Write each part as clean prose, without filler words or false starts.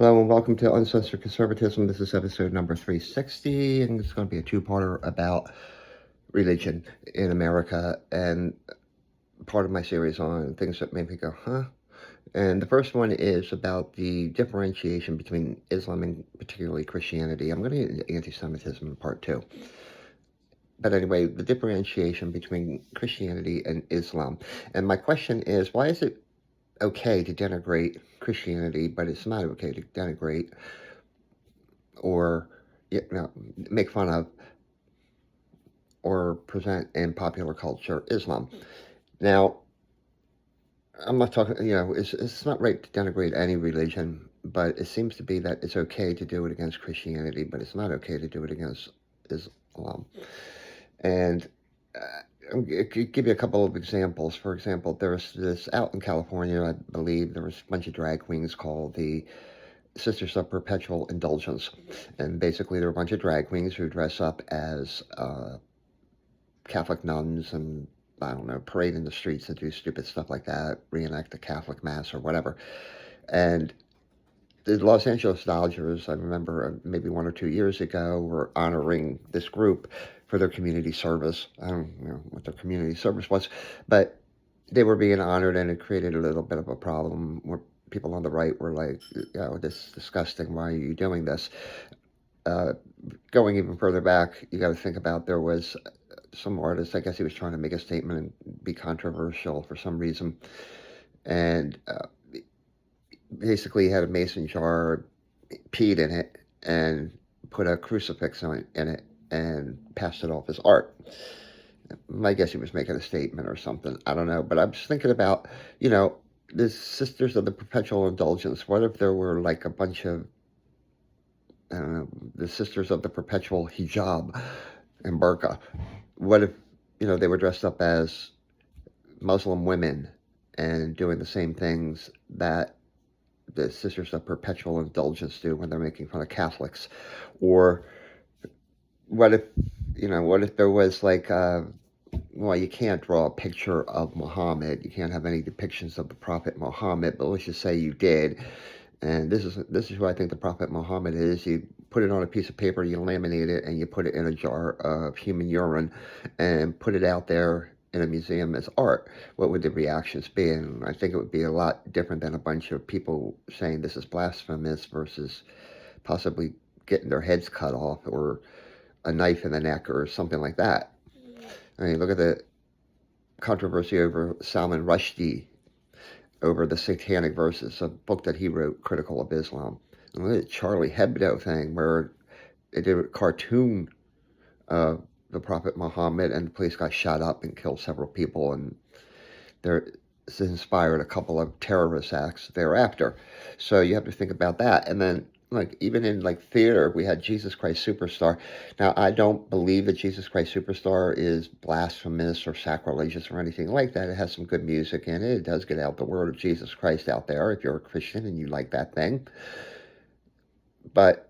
Hello and welcome to Uncensored Conservatism. This is episode number 360, and it's going to be a two-parter about religion in America and part of my series on things that made me go, huh? And the first one is about the differentiation between Islam and particularly Christianity. I'm going to get into anti-Semitism in part two. But anyway, the differentiation between Christianity and Islam. And my question is, why is it okay to denigrate Christianity, but it's not okay to denigrate or make fun of or present in popular culture Islam? Now, I'm not talking, it's not right to denigrate any religion, but it seems to be that it's okay to do it against Christianity, but it's not okay to do it against Islam. And I'll give you a couple of examples. For example, there's this out in California, I believe, there was a bunch of drag queens called the Sisters of Perpetual Indulgence. And basically, they're a bunch of drag queens who dress up as Catholic nuns and, I don't know, parade in the streets and do stupid stuff like that, reenact the Catholic Mass or whatever. And the Los Angeles Dodgers, I remember maybe 1 or 2 years ago, were honoring this group for their community service. I don't know what their community service was, but they were being honored, and it created a little bit of a problem where people on the right were like, this is disgusting. Why are you doing this? Going even further back, you got to think about there was some artist, I guess he was trying to make a statement and be controversial for some reason. And basically he had a mason jar, peed in it, and put a crucifix in it and passed it off as art. I guess he was making a statement or something. I don't know. But I'm just thinking about, the Sisters of the Perpetual Indulgence. What if there were like a bunch of, I don't know, the Sisters of the Perpetual Hijab and Burqa? What if, they were dressed up as Muslim women and doing the same things that the Sisters of Perpetual Indulgence do when they're making fun of Catholics? Or what if there was like, well, you can't draw a picture of Muhammad. You can't have any depictions of the Prophet Muhammad, but let's just say you did. And this is who I think the Prophet Muhammad is. You put it on a piece of paper, you laminate it, and you put it in a jar of human urine and put it out there in a museum as art. What would the reactions be? And I think it would be a lot different than a bunch of people saying this is blasphemous versus possibly getting their heads cut off or a knife in the neck or something like that. I mean, look at the controversy over Salman Rushdie, over the Satanic Verses, a book that he wrote critical of Islam. And look at the Charlie Hebdo thing, where they did a cartoon of the Prophet Muhammad, and the place got shot up and killed several people, and this inspired a couple of terrorist acts thereafter. So you have to think about that. And then, like, even in like theater, we had Jesus Christ Superstar. Now, I don't believe that Jesus Christ Superstar is blasphemous or sacrilegious or anything like that. It has some good music in it. It does get out the word of Jesus Christ out there if you're a Christian and you like that thing. But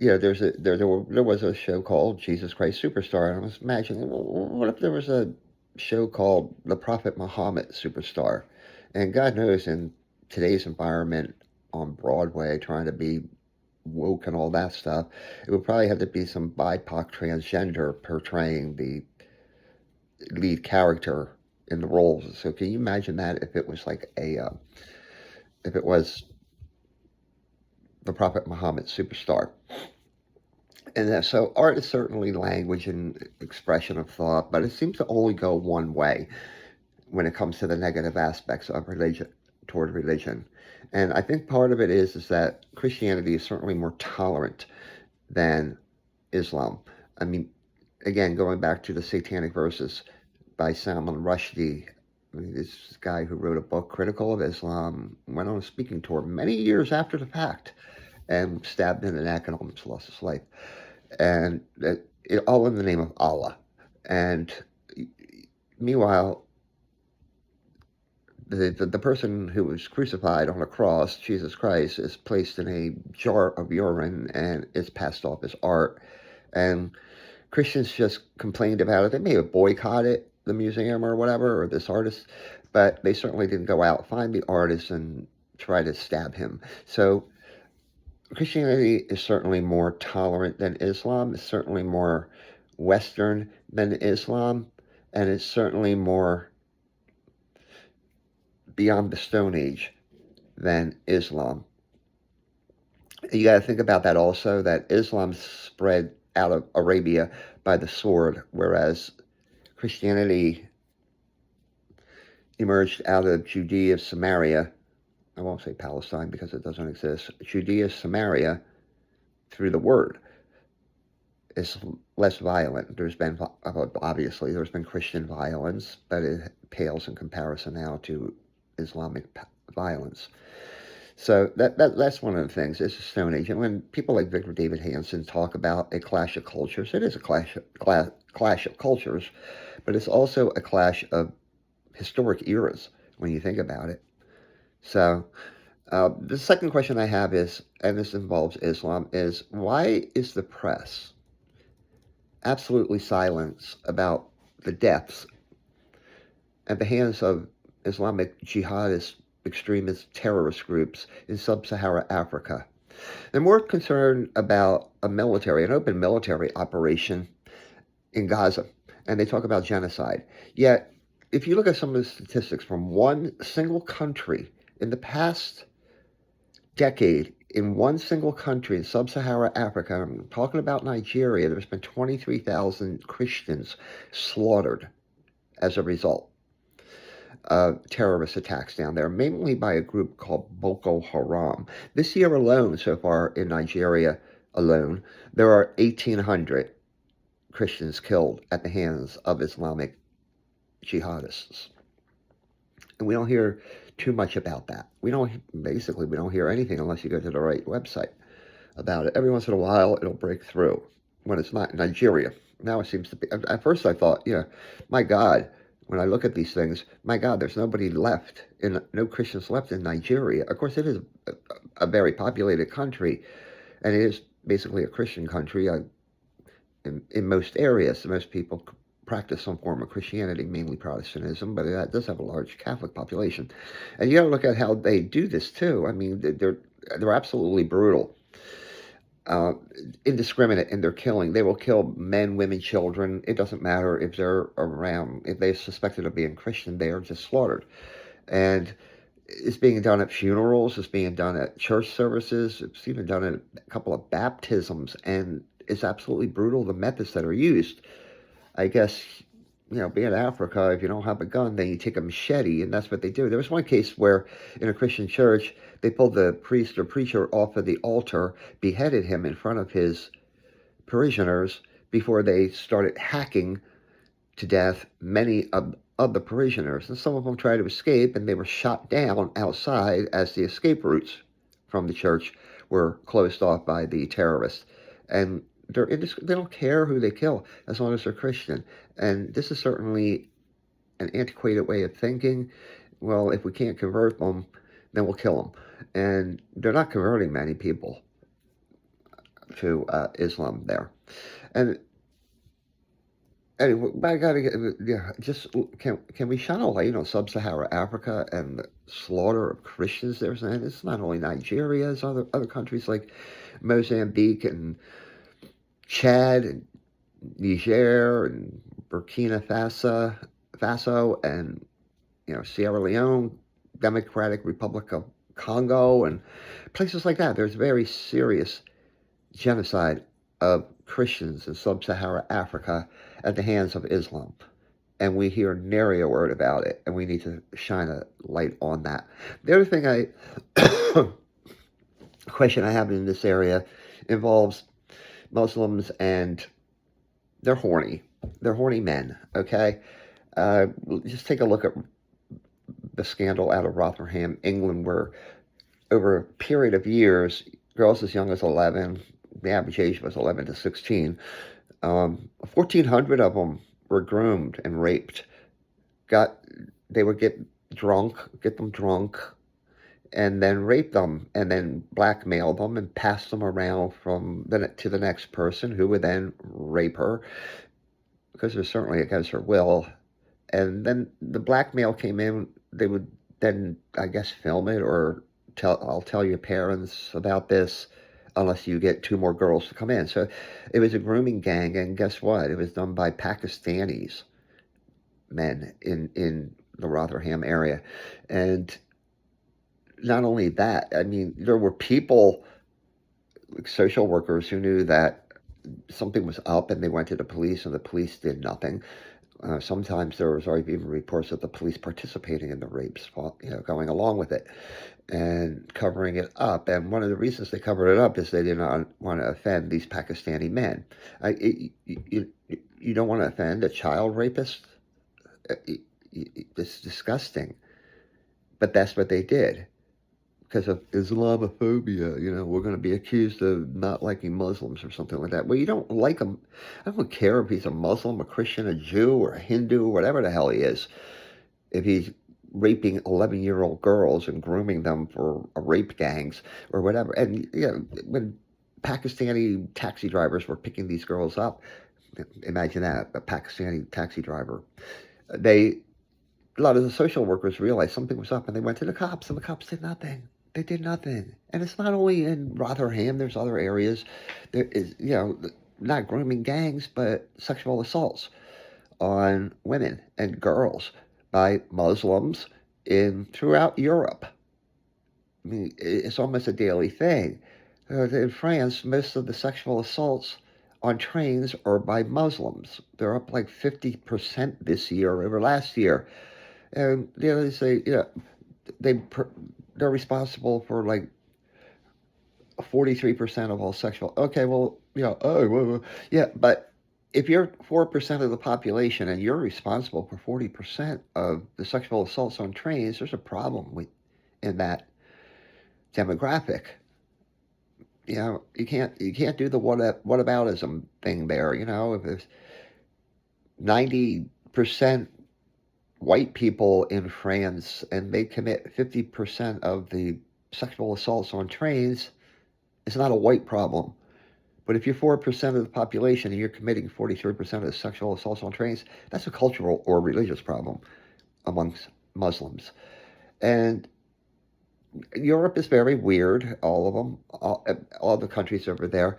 there was a show called Jesus Christ Superstar, and I was imagining, well, what if there was a show called The Prophet Muhammad Superstar? And God knows, in today's environment on Broadway, trying to be woke and all that stuff, it would probably have to be some BIPOC transgender portraying the lead character in the roles. So can you imagine that if it was like if it was the Prophet Muhammad Superstar? And so art is certainly language and expression of thought, but it seems to only go one way when it comes to the negative aspects of religion, toward religion. And I think part of it is that Christianity is certainly more tolerant than Islam. I mean, again, going back to the Satanic Verses by Salman Rushdie, this guy who wrote a book critical of Islam, went on a speaking tour many years after the fact and stabbed in the neck and almost lost his life. And all in the name of Allah. And meanwhile, the person who was crucified on a cross, Jesus Christ, is placed in a jar of urine and is passed off as art. And Christians just complained about it. They may have boycotted the museum or whatever, or this artist, but they certainly didn't go out, find the artist, and try to stab him. So Christianity is certainly more tolerant than Islam. It's certainly more Western than Islam, and it's certainly more beyond the Stone Age than Islam. You got to think about that also, that Islam spread out of Arabia by the sword, whereas Christianity emerged out of Judea, Samaria. I won't say Palestine because it doesn't exist. Judea, Samaria, through the word. It's less violent. Obviously, there's been Christian violence, but it pales in comparison now to Islamic violence. So that's one of the things. It's a Stone Age. And when people like Victor David Hanson talk about a clash of cultures, it is a clash of cultures, but it's also a clash of historic eras when you think about it. So the second question I have is, and this involves Islam, is why is the press absolutely silent about the deaths at the hands of Islamic jihadist, extremist terrorist groups in sub-Saharan Africa? They're more concerned about an open military operation in Gaza, and they talk about genocide. Yet, if you look at some of the statistics from one single country in the past decade, in one single country in sub-Saharan Africa, I'm talking about Nigeria, there's been 23,000 Christians slaughtered as a result of terrorist attacks down there, mainly by a group called Boko Haram. This year alone, so far in Nigeria alone, there are 1,800 Christians killed at the hands of Islamic jihadists. And we don't hear too much about that. We don't hear anything unless you go to the right website about it. Every once in a while, it'll break through when it's not in Nigeria. Now it seems to be. At first, I thought, my God, when I look at these things, my God, there's nobody left, no Christians left in Nigeria. Of course, it is a very populated country, and it is basically a Christian country in most areas. Most people practice some form of Christianity, mainly Protestantism, but it does have a large Catholic population. And you got to look at how they do this too. I mean, they're absolutely brutal, indiscriminate in their killing. They will kill men, women, children. It doesn't matter if they're around. If they're suspected of being Christian, they are just slaughtered. And it's being done at funerals. It's being done at church services. It's even done at a couple of baptisms, and it's absolutely brutal, the methods that are used. I guess, being in Africa, if you don't have a gun, then you take a machete, and that's what they do. There was one case where, in a Christian church, they pulled the priest or preacher off of the altar, beheaded him in front of his parishioners before they started hacking to death many of the parishioners. And some of them tried to escape, and they were shot down outside as the escape routes from the church were closed off by the terrorists. And they don't care who they kill as long as they're Christian. And this is certainly an antiquated way of thinking. Well, if we can't convert them, then we'll kill them. And they're not converting many people to Islam there. And anyway, I gotta can we shine a light on sub-Saharan Africa and the slaughter of Christians there? And it's not only Nigeria, it's other countries like Mozambique and Chad and Niger and Burkina Faso and Sierra Leone, Democratic Republic of Congo, and places like that. There's very serious genocide of Christians in sub-Saharan Africa at the hands of Islam. And we hear nary a word about it, and we need to shine a light on that. The other thing question I have in this area involves Muslims, and they're horny. They're horny men, okay? Just take a look at the scandal out of Rotherham, England, where over a period of years, girls as young as 11, the average age was 11 to 16, 1,400 of them were groomed and raped. They would get them drunk, and then rape them, and then blackmail them and pass them around to the next person, who would then rape her, because they're certainly against her will. And then the blackmail came in. They would then, I guess, film it or I'll tell your parents about this. unless you get two more girls to come in. So it was a grooming gang, and guess what? It was done by Pakistanis, men in the Rotherham area. And not only that, I mean, there were people, like social workers, who knew that something was up and they went to the police and the police did nothing. Sometimes there was even reports of the police participating in the rapes, while, going along with it and covering it up. And one of the reasons they covered it up is they did not want to offend these Pakistani men. You don't want to offend a child rapist. It's disgusting, but that's what they did because of Islamophobia. We're going to be accused of not liking Muslims or something like that. Well, you don't like him. I don't care if he's a Muslim, a Christian, a Jew, or a Hindu, or whatever the hell he is. If he's raping 11-year-old girls and grooming them for rape gangs or whatever. And, when Pakistani taxi drivers were picking these girls up, imagine that, a Pakistani taxi driver, a lot of the social workers realized something was up and they went to the cops, and the cops did nothing. They did nothing. And it's not only in Rotherham, there's other areas. There is, not grooming gangs, but sexual assaults on women and girls by Muslims throughout Europe. I mean, it's almost a daily thing. In France, most of the sexual assaults on trains are by Muslims. They're up like 50% this year over last year. And they say, they they're responsible for like 43% of all sexual. Okay, well, yeah, but if you're 4% of the population and you're responsible for 40% of the sexual assaults on trains, there's a problem in that demographic. You can't do the whataboutism thing there. If there's 90% white people in France and they commit 50% of the sexual assaults on trains, it's not a white problem. But if you're 4% of the population and you're committing 43% of the sexual assaults on trains, that's a cultural or religious problem amongst Muslims. And Europe is very weird, all of them, all the countries over there,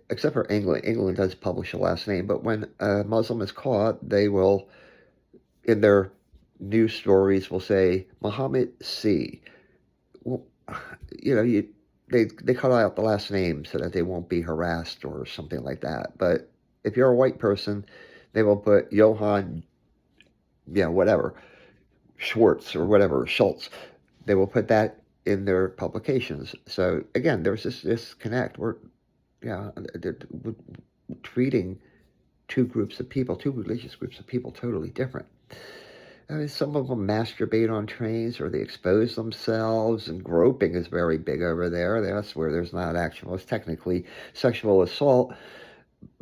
except for England. England does publish a last name, but when a Muslim is caught, they will, in their news stories, will say, Muhammad C. Well, they cut out the last name so that they won't be harassed or something like that. But if you're a white person, they will put Johann, whatever, Schwartz or whatever, Schultz. They will put that in their publications. So again, there's this disconnect. We're treating two religious groups of people totally different. I mean, some of them masturbate on trains or they expose themselves, and groping is very big over there. That's where there's not it's technically sexual assault,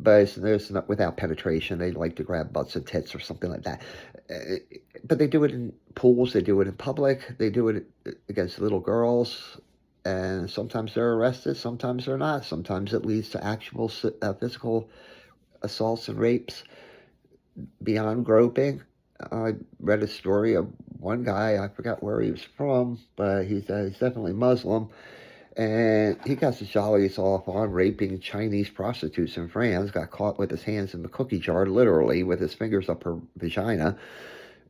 but there's not without penetration. They like to grab butts and tits or something like that. But they do it in pools, they do it in public, they do it against little girls, and sometimes they're arrested, sometimes they're not. Sometimes it leads to actual physical assaults and rapes beyond groping. I read a story of one guy, I forgot where he was from, but he's definitely Muslim, and he got his jollies off on raping Chinese prostitutes in France, got caught with his hands in the cookie jar, literally, with his fingers up her vagina.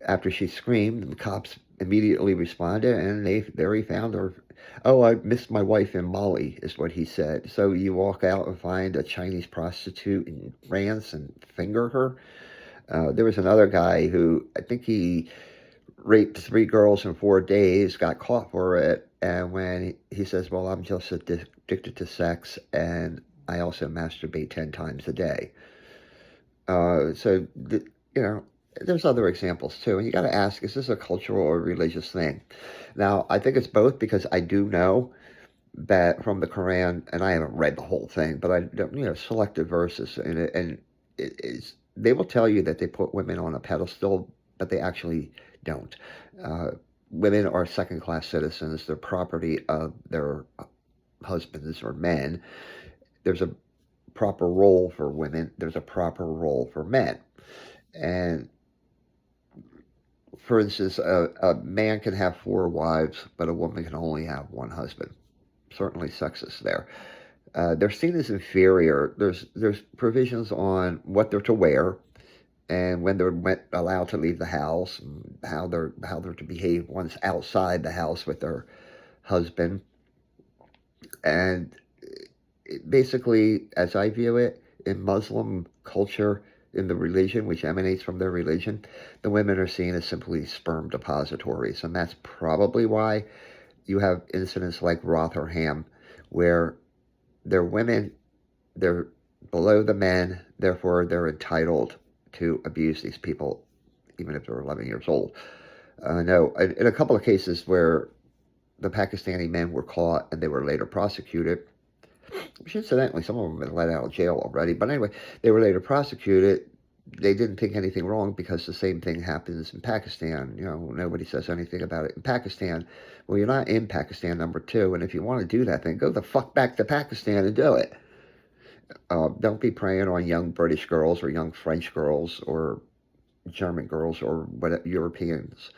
After she screamed, the cops immediately responded, and there he found her. Oh, I missed my wife in Mali, is what he said. So you walk out and find a Chinese prostitute in France and finger her? There was another guy who, I think he raped 3 girls in 4 days, got caught for it, and when he says, well, I'm just addicted to sex, and I also masturbate 10 times a day. There's other examples too, and you got to ask, is this a cultural or religious thing? Now, I think it's both, because I do know that from the Quran, and I haven't read the whole thing, but I selected verses in it, and they will tell you that they put women on a pedestal, but they actually don't. Women are second-class citizens. They're property of their husbands or men. There's a proper role for women. There's a proper role for men. And for instance, a man can have 4 wives, but a woman can only have 1 husband. Certainly sexist there. They're seen as inferior. There's provisions on what they're to wear and when they're allowed to leave the house, and how they're to behave once outside the house with their husband. And basically, as I view it, in Muslim culture, in the religion which emanates from their religion, the women are seen as simply sperm depositories, and that's probably why you have incidents like Rotherham, where they're women, they're below the men, therefore they're entitled to abuse these people, even if they're 11 years old. No, in a couple of cases where the Pakistani men were caught and they were later prosecuted, which incidentally, some of them have been let out of jail already, but anyway, they were later prosecuted. They didn't think anything wrong because the same thing happens in Pakistan. Nobody says anything about it in Pakistan. Well, you're not in Pakistan, number two, and if you want to do that, then go the fuck back to Pakistan and do it. Don't be preying on young British girls or young French girls or German girls or what Europeans.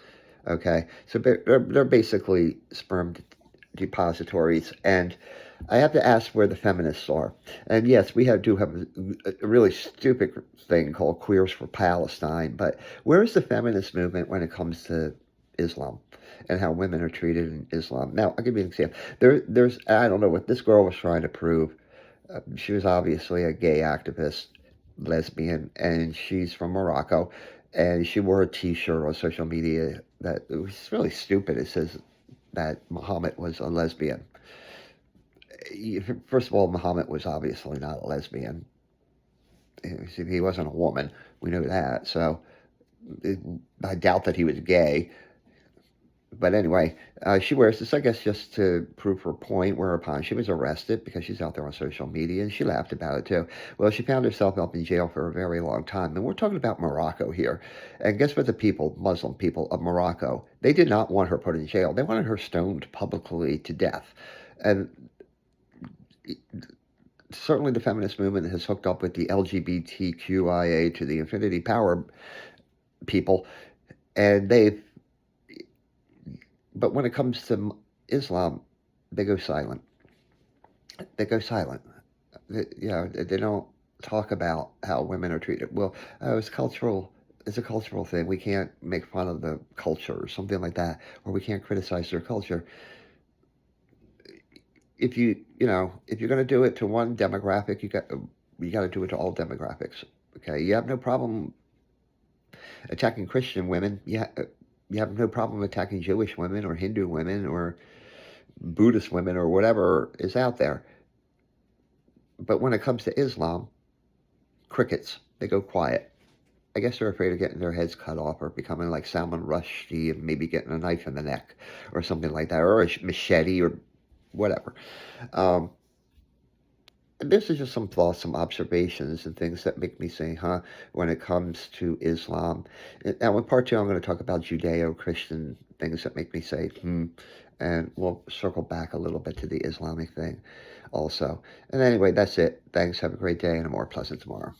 Okay, so they're basically sperm depositories, and I have to ask where the feminists are. And yes, do have a really stupid thing called Queers for Palestine, but where is the feminist movement when it comes to Islam and how women are treated in Islam? Now, I'll give you an example. There's I don't know what this girl was trying to prove. She was obviously a gay activist, lesbian, and she's from Morocco. And she wore a T-shirt on social media that it was really stupid. It says that Muhammad was a lesbian. First of all, Muhammad was obviously not a lesbian. He wasn't a woman. We know that. So I doubt that he was gay. But anyway, she wears this, I guess, just to prove her point, whereupon she was arrested because she's out there on social media, and she laughed about it too. Well, she found herself up in jail for a very long time. And we're talking about Morocco here. And guess what the people, Muslim people of Morocco, they did not want her put in jail. They wanted her stoned publicly to death. And certainly the feminist movement has hooked up with the LGBTQIA to the infinity power people, and but when it comes to Islam, they go silent. They go silent. They don't talk about how women are treated. Well, it's cultural. It's a cultural thing. We can't make fun of the culture or something like that, or we can't criticize their culture. If you're going to do it to one demographic, you got to do it to all demographics. Okay, you have no problem attacking Christian women. You have no problem attacking Jewish women or Hindu women or Buddhist women or whatever is out there. But when it comes to Islam, crickets. They go quiet. I guess they're afraid of getting their heads cut off or becoming like Salman Rushdie and maybe getting a knife in the neck or something like that, or a machete or whatever. Um, this is just some thoughts, some observations, and things that make me say, huh, when it comes to Islam. Now, in part two, I'm going to talk about Judeo-Christian things that make me say, and we'll circle back a little bit to the Islamic thing also. And anyway, that's it. Thanks. Have a great day and a more pleasant tomorrow.